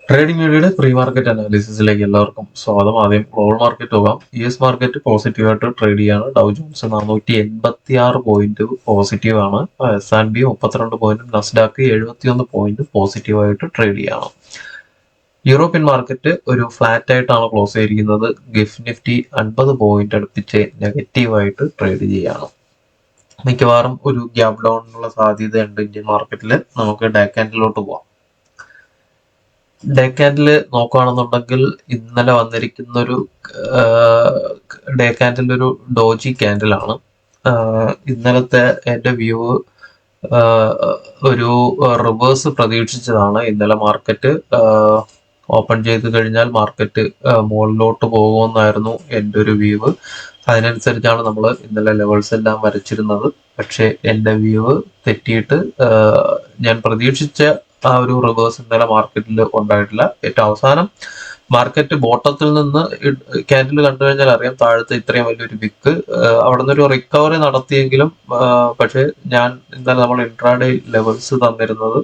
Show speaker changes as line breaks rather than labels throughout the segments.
Trading മീഡിയയുടെ pre market അനാലിസിസിലേക്ക് എല്ലാവർക്കും സ്വാഗതം. ആദ്യം ഗ്ലോബൽ മാർക്കറ്റ് പോകാം. US മാർക്കറ്റ് പോസിറ്റീവായിട്ട് ട്രേഡ് ചെയ്യാണ്. ഡൗ ജോൺസ് 486 പോയിന്റ് പോസിറ്റീവ് ആണ്. S&P 32 പോയിന്റും നസ്ഡാക്ക് 71 പോയിന്റ് പോസിറ്റീവായിട്ട് ട്രേഡ് ചെയ്യാണ്. യൂറോപ്യൻ മാർക്കറ്റ് ഒരു ഫ്ലാറ്റ് ആയിട്ടാണ് ക്ലോസ് ചെയ്തിരിക്കുന്നത്. ഗിഫ് നിഫ്റ്റി 50 പോയിന്റ് അടുപ്പിച്ച് നെഗറ്റീവായിട്ട് ട്രേഡ് ചെയ്യാണ്. മിക്കവാറും ഒരു ഗ്യാപ് ഡൗണിനുള്ള സാധ്യതയുണ്ട് ഇന്ത്യൻ മാർക്കറ്റിൽ. നമുക്ക് ഡേ ക്യാൻഡിലോട്ട് പോവാം. ഡേ ക്യാൻഡിൽ നോക്കുകയാണെന്നുണ്ടെങ്കിൽ ഇന്നലെ വന്നിരിക്കുന്ന ഒരു ഡേ ക്യാൻഡിൽ ഒരു ഡോജി ക്യാൻഡിലാണ്. ഇന്നലത്തെ എൻ്റെ വ്യൂ ഒരു റിവേഴ്സ് പ്രതീക്ഷിച്ചതാണ്. ഇന്നലെ മാർക്കറ്റ് ഓപ്പൺ ചെയ്ത് കഴിഞ്ഞാൽ മാർക്കറ്റ് മുകളിലോട്ട് പോകുമെന്നായിരുന്നു എൻ്റെ ഒരു വ്യൂ. അതിനനുസരിച്ചാണ് നമ്മൾ ഇന്നലെ ലെവൽസ് എല്ലാം വരച്ചിരുന്നത്. പക്ഷേ എൻ്റെ വ്യൂ തെറ്റിയിട്ട് ഞാൻ പ്രതീക്ഷിച്ച ആ ഒരു റിവേഴ്സ് ഇന്നലെ മാർക്കറ്റിൽ ഉണ്ടായിട്ടില്ല. ഏറ്റവും അവസാനം മാർക്കറ്റ് ബോട്ടത്തിൽ നിന്ന് ക്യാൻഡിൽ കണ്ടു കഴിഞ്ഞാൽ അറിയാം താഴത്തെ ഇത്രയും വലിയൊരു വിക്ക് അവിടെ നിന്നൊരു റിക്കവറി നടത്തിയെങ്കിലും പക്ഷെ ഞാൻ ഇന്നലെ നമ്മൾ ഇൻട്രാഡേ ലെവൽസ് തന്നിരുന്നത്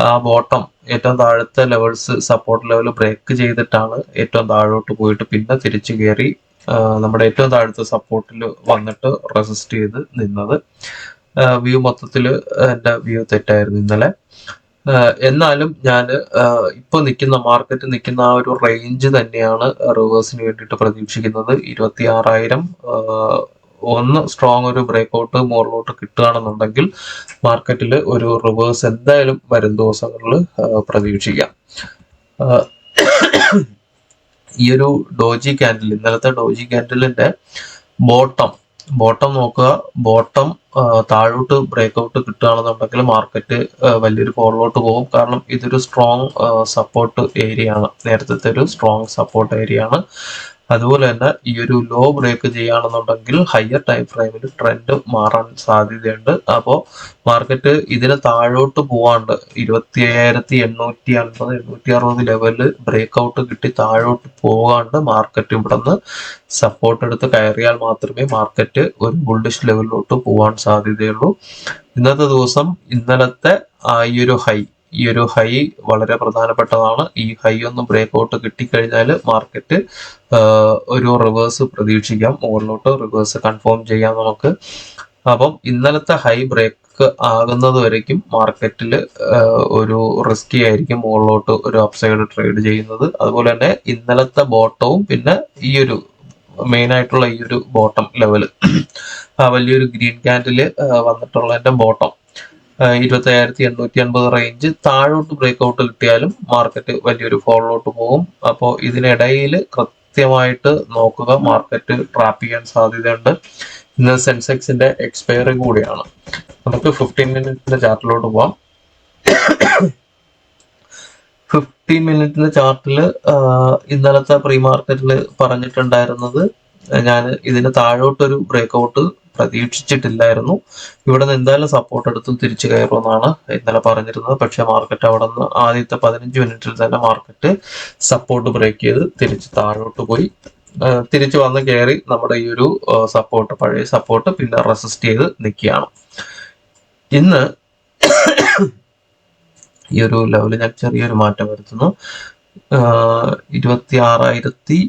ആ ബോട്ടം ഏറ്റവും താഴത്തെ ലെവൽസ് സപ്പോർട്ട് ലെവൽ ബ്രേക്ക് ചെയ്തിട്ടാണ് ഏറ്റവും താഴോട്ട് പോയിട്ട് പിന്നെ തിരിച്ചു കയറി നമ്മുടെ ഏറ്റവും താഴത്തെ സപ്പോർട്ടിൽ വന്നിട്ട് റെസിസ്റ്റ് ചെയ്ത് നിന്നത്. വ്യൂ മൊത്തത്തിൽ എൻ്റെ വ്യൂ തെറ്റായിരുന്നു ഇന്നലെ. എന്നാലും ഞാൻ ഇപ്പോൾ നിൽക്കുന്ന മാർക്കറ്റ് നിൽക്കുന്ന ആ ഒരു റേഞ്ച് തന്നെയാണ് റിവേഴ്സിന് വേണ്ടിയിട്ട് പ്രതീക്ഷിക്കുന്നത്. 26,000 ഒന്ന് സ്ട്രോങ് ഒരു ബ്രേക്ക്ഔട്ട് മുകളിലോട്ട് കിട്ടുകയാണെന്നുണ്ടെങ്കിൽ മാർക്കറ്റിൽ ഒരു റിവേഴ്സ് എന്തായാലും വരും ദിവസങ്ങളിൽ പ്രതീക്ഷിക്കാം. ഈ ഒരു ഡോജി ക്യാൻഡിൽ ഇന്നലത്തെ ഡോജി ക്യാൻഡിലിന്റെ ബോട്ടം നോക്കുക. ബോട്ടം താഴോട്ട് ബ്രേക്ക്ഔട്ട് കിട്ടുകയാണെന്നുണ്ടെങ്കിൽ മാർക്കറ്റ് വലിയൊരു ഫോളിലോട്ട് പോകും. കാരണം ഇതൊരു സ്ട്രോങ് സപ്പോർട്ട് ഏരിയ ആണ്, നേരത്തെ ഒരു സ്ട്രോങ് സപ്പോർട്ട് ഏരിയ ആണ്. അതുപോലെ തന്നെ ഈ ഒരു ലോ ബ്രേക്ക് ചെയ്യുകയാണെന്നുണ്ടെങ്കിൽ ഹയർ ടൈം ഫ്രെയിമിൽ ട്രെൻഡ് മാറാൻ സാധ്യതയുണ്ട്. അപ്പോൾ മാർക്കറ്റ് ഇതിന് താഴോട്ട് പോവാണ്ട് 25,850 860 ലെവലിൽ ബ്രേക്ക്ഔട്ട് കിട്ടി താഴോട്ട് പോകാണ്ട് മാർക്കറ്റ് ഇവിടെ നിന്ന് സപ്പോർട്ട് എടുത്ത് കയറിയാൽ മാത്രമേ മാർക്കറ്റ് ഒരു ബുള്ളിഷ് ലെവലിലോട്ട് പോകാൻ സാധ്യതയുള്ളൂ. ഇന്നത്തെ ദിവസം ഇന്നലത്തെ ഈ ഒരു ഹൈ വളരെ പ്രധാനപ്പെട്ടതാണ്. ഈ ഹൈ ഒന്ന് ബ്രേക്ക്ഔട്ട് കിട്ടിക്കഴിഞ്ഞാൽ മാർക്കറ്റ് ഒരു റിവേഴ്സ് പ്രതീക്ഷിക്കാം. മുകളിലോട്ട് റിവേഴ്സ് കൺഫേം ചെയ്യാം നമുക്ക്. അപ്പം ഇന്നലത്തെ ഹൈ ബ്രേക്ക് ആകുന്നത് വരയ്ക്കും മാർക്കറ്റിൽ ഒരു റിസ്കി ആയിരിക്കും മുകളിലോട്ട് ഒരു അപ്സൈഡ് ട്രേഡ് ചെയ്യുന്നത്. അതുപോലെ തന്നെ ഇന്നലത്തെ ബോട്ടവും പിന്നെ ഈ ഒരു മെയിൻ ആയിട്ടുള്ള ഈ ഒരു ബോട്ടം ലെവല് വലിയൊരു ഗ്രീൻ ക്യാൻഡിൽ വന്നിട്ടുള്ളതിന്റെ ബോട്ടം 25,850 റേഞ്ച് താഴോട്ട് ബ്രേക്ക്ഔട്ട് കിട്ടിയാലും മാർക്കറ്റ് വലിയൊരു ഫോളിലോട്ട് പോകും. അപ്പോൾ ഇതിനിടയിൽ കൃത്യമായിട്ട് നോക്കുക, മാർക്കറ്റ് ട്രാപ്പ് ചെയ്യാൻ സാധ്യതയുണ്ട്. ഇന്ന് സെൻസെക്സിന്റെ എക്സ്പയറി കൂടിയാണ്. നമുക്ക് 15 മിനിറ്റിന്റെ ചാർട്ടിലോട്ട് പോവാം. 15 മിനിറ്റിന്റെ ചാർട്ടിൽ ഇന്നലത്തെ പ്രീ മാർക്കറ്റിൽ പറഞ്ഞിട്ടുണ്ടായിരുന്നത് ഞാൻ ഇതിന് താഴോട്ടൊരു ബ്രേക്ക്ഔട്ട് പ്രതീക്ഷിച്ചിട്ടില്ലായിരുന്നു. ഇവിടെ നിന്ന് എന്തായാലും സപ്പോർട്ട് എടുത്ത് തിരിച്ചു കയറുമെന്നാണ് ഇന്നലെ പറഞ്ഞിരുന്നത്. പക്ഷെ മാർക്കറ്റ് അവിടെ നിന്ന് ആദ്യത്തെ 15 മിനിറ്റിൽ തന്നെ മാർക്കറ്റ് സപ്പോർട്ട് ബ്രേക്ക് ചെയ്ത് തിരിച്ച് താഴോട്ട് പോയി. തിരിച്ചു വന്ന് കയറി നമ്മുടെ ഈ ഒരു സപ്പോർട്ട് പഴയ സപ്പോർട്ട് പിന്നെ റെസിസ്റ്റ് ചെയ്ത് നിൽക്കുകയാണ്. ഇന്ന് ഈ ഒരു ലെവലിൽ ഞാൻ ചെറിയൊരു മാറ്റം വരുത്തുന്നു. 26,030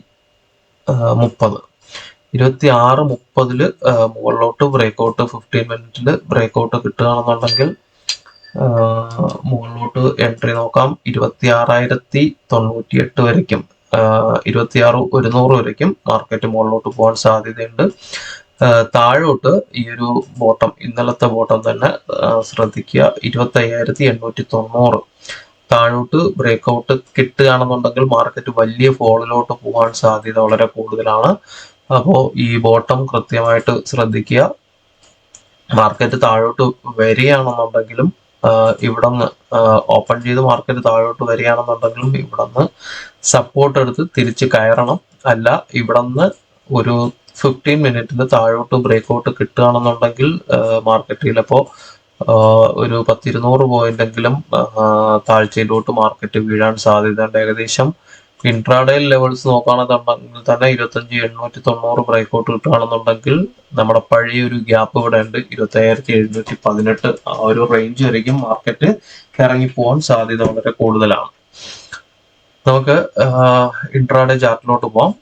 26,30 മുകളിലോട്ട് ബ്രേക്ക്ഔട്ട് 15 മിനിറ്റിൽ ബ്രേക്ക്ഔട്ട് കിട്ടുകയാണെന്നുണ്ടെങ്കിൽ മുകളിലോട്ട് എൻട്രി നോക്കാം. 26,098 വരയ്ക്കും 26,100 വരയ്ക്കും മാർക്കറ്റ് മുകളിലോട്ട് പോകാൻ സാധ്യതയുണ്ട്. താഴോട്ട് ഈ ഒരു ബോട്ടം ഇന്നലത്തെ ബോട്ടം തന്നെ ശ്രദ്ധിക്കുക. 25,890 താഴോട്ട് ബ്രേക്ക്ഔട്ട് കിട്ടുകയാണെന്നുണ്ടെങ്കിൽ മാർക്കറ്റ് വലിയ ഫോളിലോട്ട് പോകാൻ സാധ്യത വളരെ കൂടുതലാണ്. അപ്പോൾ ഈ ബോട്ടം കൃത്യമായിട്ട് ശ്രദ്ധിക്കുക. മാർക്കറ്റ് താഴോട്ട് വരികയാണെന്നുണ്ടെങ്കിലും ഇവിടെ നിന്ന് ഓപ്പൺ ചെയ്ത് മാർക്കറ്റ് താഴോട്ട് വരികയാണെന്നുണ്ടെങ്കിലും ഇവിടെ നിന്ന് സപ്പോർട്ട് എടുത്ത് തിരിച്ച് കയറണം. അല്ല ഇവിടെ നിന്ന് ഒരു 15 മിനിറ്റിൽ താഴോട്ട് ബ്രേക്ക്ഔട്ട് കിട്ടുകയാണെന്നുണ്ടെങ്കിൽ മാർക്കറ്റിൽ ഇപ്പോൾ ഒരു 10-200 പോയിന്റെങ്കിലും താഴ്ചയിലോട്ട് മാർക്കറ്റ് വീഴാൻ സാധ്യതയുണ്ട്. ഏകദേശം ഇൻട്രാഡേ ലെവൽസ് നോക്കുകയാണെന്നുണ്ടെങ്കിൽ തന്നെ 25,890 ബ്രേക്ക്ഔട്ട് കിട്ടുകയാണെന്നുണ്ടെങ്കിൽ നമ്മുടെ പഴയ ഒരു ഗ്യാപ്പ് ഇവിടെ ഉണ്ട് 25,718 ആ ഒരു റേഞ്ച് വരയ്ക്കും മാർക്കറ്റ് ഇറങ്ങിപ്പോകാൻ സാധ്യത വളരെ കൂടുതലാണ്. നമുക്ക് ഇൻട്രാഡേ ചാർട്ടിലോട്ട് പോവാം.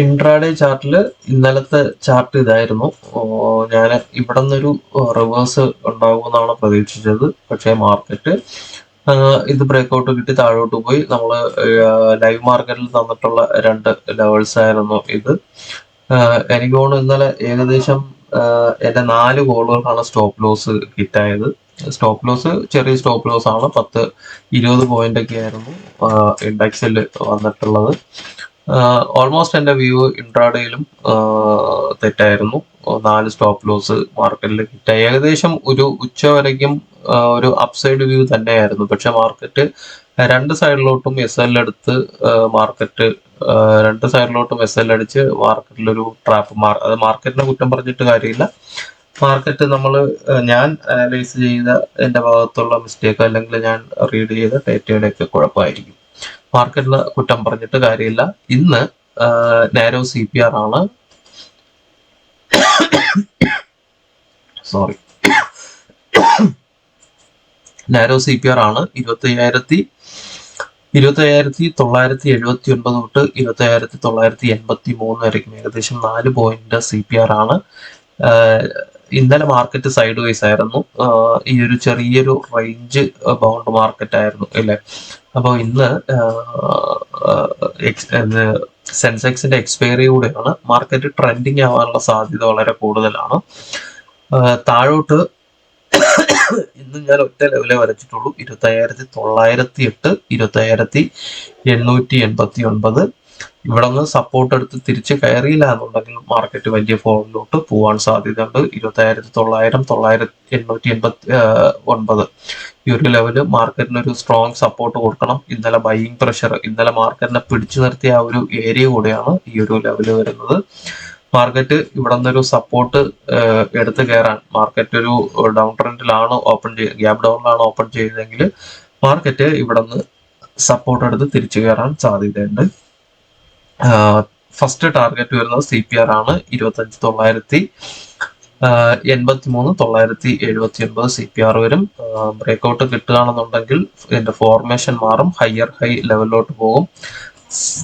ഇൻട്രാഡേ ചാർട്ടിൽ ഇന്നലത്തെ ചാർട്ട് ഇതായിരുന്നു. ഞാൻ ഇവിടെ നിന്നൊരു റിവേഴ്സ് ഉണ്ടാകുമെന്നാണ് പ്രതീക്ഷിച്ചത്. പക്ഷേ മാർക്കറ്റ് ഇത് ബ്രേക്ക്ഔട്ട് കിട്ടി താഴോട്ട് പോയി. നമ്മൾ ലൈവ് മാർക്കറ്റിൽ തന്നിട്ടുള്ള 2 ലെവൽസ് ആയിരുന്നു ഇത്. എനിക്ക് തോന്നുന്നു ഇന്നലെ ഏകദേശം എൻ്റെ 4 കോളുകൾക്കാണ് സ്റ്റോപ്പ് ലോസ് ഹിറ്റായത്. സ്റ്റോപ്പ് ലോസ് ചെറിയ സ്റ്റോപ്പ് ലോസ് ആണ്. 10-20 പോയിന്റ് ഒക്കെ ആയിരുന്നു ഇൻഡെക്സിൽ വന്നിട്ടുള്ളത്. ഓൾമോസ്റ്റ് എൻ്റെ വ്യൂ ഇൻട്രാഡേയിലും തെറ്റായിരുന്നു. 4 സ്റ്റോപ്പ് ലോസ് മാർക്കറ്റിൽ ഹിറ്റായി. ഏകദേശം ഒരു ഉച്ച വരയ്ക്കും ഒരു അപ്സൈഡ് വ്യൂ തന്നെയായിരുന്നു. പക്ഷെ മാർക്കറ്റ് 2 സൈഡിലോട്ടും SL എടുത്ത് മാർക്കറ്റ് 2 സൈഡിലോട്ടും SL അടിച്ച് മാർക്കറ്റിലൊരു ട്രാപ്പ്. അത് മാർക്കറ്റിനെ കുറ്റം പറഞ്ഞിട്ട് കാര്യമില്ല. മാർക്കറ്റ് ഞാൻ അനലൈസ് ചെയ്ത എൻ്റെ ഭാഗത്തുള്ള മിസ്റ്റേക്ക് അല്ലെങ്കിൽ ഞാൻ റീഡ് ചെയ്ത ഡേറ്റയുടെ ഒക്കെ കുഴപ്പമായിരിക്കും. മാർക്കറ്റിന് കുറ്റം പറഞ്ഞിട്ട് കാര്യമില്ല. ഇന്ന് നാരോ CPR ആണ്. സോറി, നാരോ CPR ആണ് 25,979 തൊട്ട് 25,983 വരയ്ക്കും. ഏകദേശം 4 പോയിന്റ് CPR ആണ്. ഇന്നലെ മാർക്കറ്റ് സൈഡ് വൈസ് ആയിരുന്നു. ഈ ഒരു ചെറിയൊരു റേഞ്ച് ബൗണ്ട് മാർക്കറ്റ് ആയിരുന്നു അല്ലേ. അപ്പോൾ ഇന്ന് സെൻസെക്സിന്റെ എക്സ്പയറി കൂടെയാണ്. മാർക്കറ്റ് ട്രെൻഡിങ് ആവാനുള്ള സാധ്യത വളരെ കൂടുതലാണ്. താഴോട്ട് ഇന്ന് ഞാൻ ഒറ്റ ലെവലേ വരച്ചിട്ടുള്ളൂ. 25,908, 25,889. ഇവിടെ നിന്ന് സപ്പോർട്ട് എടുത്ത് തിരിച്ച് കയറിയില്ല എന്നുണ്ടെങ്കിൽ മാർക്കറ്റ് വലിയ ഫോളിലോട്ട് പോകാൻ സാധ്യതയുണ്ട്. 25,900, 9,889 ഈ ഒരു ലെവല് മാർക്കറ്റിന് ഒരു സ്ട്രോങ് സപ്പോർട്ട് കൊടുക്കണം. ഇന്നലെ ബൈയിങ് പ്രഷർ, ഇന്നലെ മാർക്കറ്റിനെ പിടിച്ചു നിർത്തിയ ആ ഒരു ഏരിയ കൂടെയാണ് ഈ ഒരു ലെവല് വരുന്നത്. മാർക്കറ്റ് ഇവിടെ നിന്നൊരു സപ്പോർട്ട് എടുത്ത് കയറാൻ, മാർക്കറ്റ് ഒരു ഡൗൺ ട്രെൻഡിലാണ് ഗ്യാപ് ഡൗണിലാണ് ഓപ്പൺ ചെയ്തതെങ്കിൽ മാർക്കറ്റ് ഇവിടെ നിന്ന് സപ്പോർട്ട് എടുത്ത് തിരിച്ചു കയറാൻ സാധ്യതയുണ്ട്. ഫസ്റ്റ് ടാർഗറ്റ് വരുന്നത് CPR ആണ്. 25,983, 9,789 CPR വരും. ബ്രേക്ക്ഔട്ട് കിട്ടുകയാണെന്നുണ്ടെങ്കിൽ ഇതിന്റെ ഫോർമേഷൻ മാറും, ഹയർ ഹൈ ലെവലിലോട്ട് പോകും.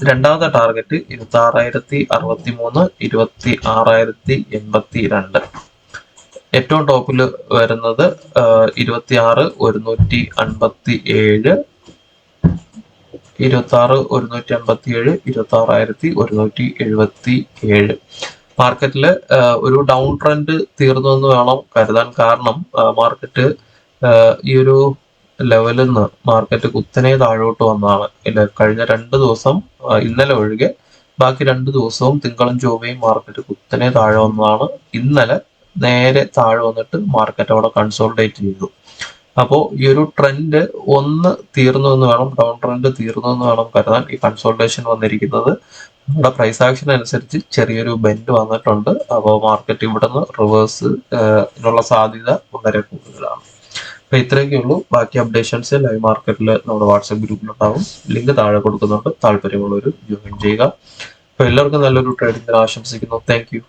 രണ്ടാമത്തെ ടാർഗറ്റ് 26,063, 26,082. ഏറ്റവും ടോപ്പിൽ വരുന്നത് 26,157, 26,157, 26,177. മാർക്കറ്റില് ഒരു ഡൗൺ ട്രെൻഡ് തീർന്നു എന്ന് വേണം കരുതാൻ. കാരണം മാർക്കറ്റ് ഈ ഒരു ലെവലിൽ നിന്ന് മാർക്കറ്റ് കുത്തനെ താഴോട്ട് വന്നതാണ്. കഴിഞ്ഞ 2 ദിവസം, ഇന്നലെ ഒഴികെ ബാക്കി 2 ദിവസവും തിങ്കളും ചൊവ്വയും മാർക്കറ്റ് കുത്തനെ താഴെ വന്നതാണ്. ഇന്നലെ നേരെ താഴെ വന്നിട്ട് മാർക്കറ്റ് അവിടെ കൺസോൾട്ടേറ്റ് ചെയ്തു. അപ്പോൾ ഈ ഒരു ട്രെൻഡ് ഒന്ന് തീർന്നു എന്ന് വേണം, ഡൗൺ ട്രെൻഡ് തീർന്നു എന്ന് വേണം കരുതാൻ. ഈ കൺസോൾട്ടേഷൻ വന്നിരിക്കുന്നത് നമ്മുടെ പ്രൈസ് ആക്ഷൻ അനുസരിച്ച് ചെറിയൊരു ബെൻഡ് വന്നിട്ടുണ്ട്. അപ്പോൾ മാർക്കറ്റ് ഇവിടെ നിന്ന് റിവേഴ്സ് നുള്ള സാധ്യത വളരെ കൂടുതലാണ്. അപ്പൊ ഇത്രയൊക്കെ ഉള്ളൂ. ബാക്കി അപ്ഡേഷൻസ് ലൈവ് മാർക്കറ്റിൽ നമ്മുടെ വാട്സ്ആപ്പ് ഗ്രൂപ്പിലുണ്ടാവും. ലിങ്ക് താഴെ കൊടുക്കുന്നുണ്ട്. താല്പര്യമുള്ളവർ ജോയിൻ ചെയ്യുക. അപ്പൊ എല്ലാവർക്കും നല്ലൊരു ട്രേഡിംഗ് ആശംസിക്കുന്നു. Thank you.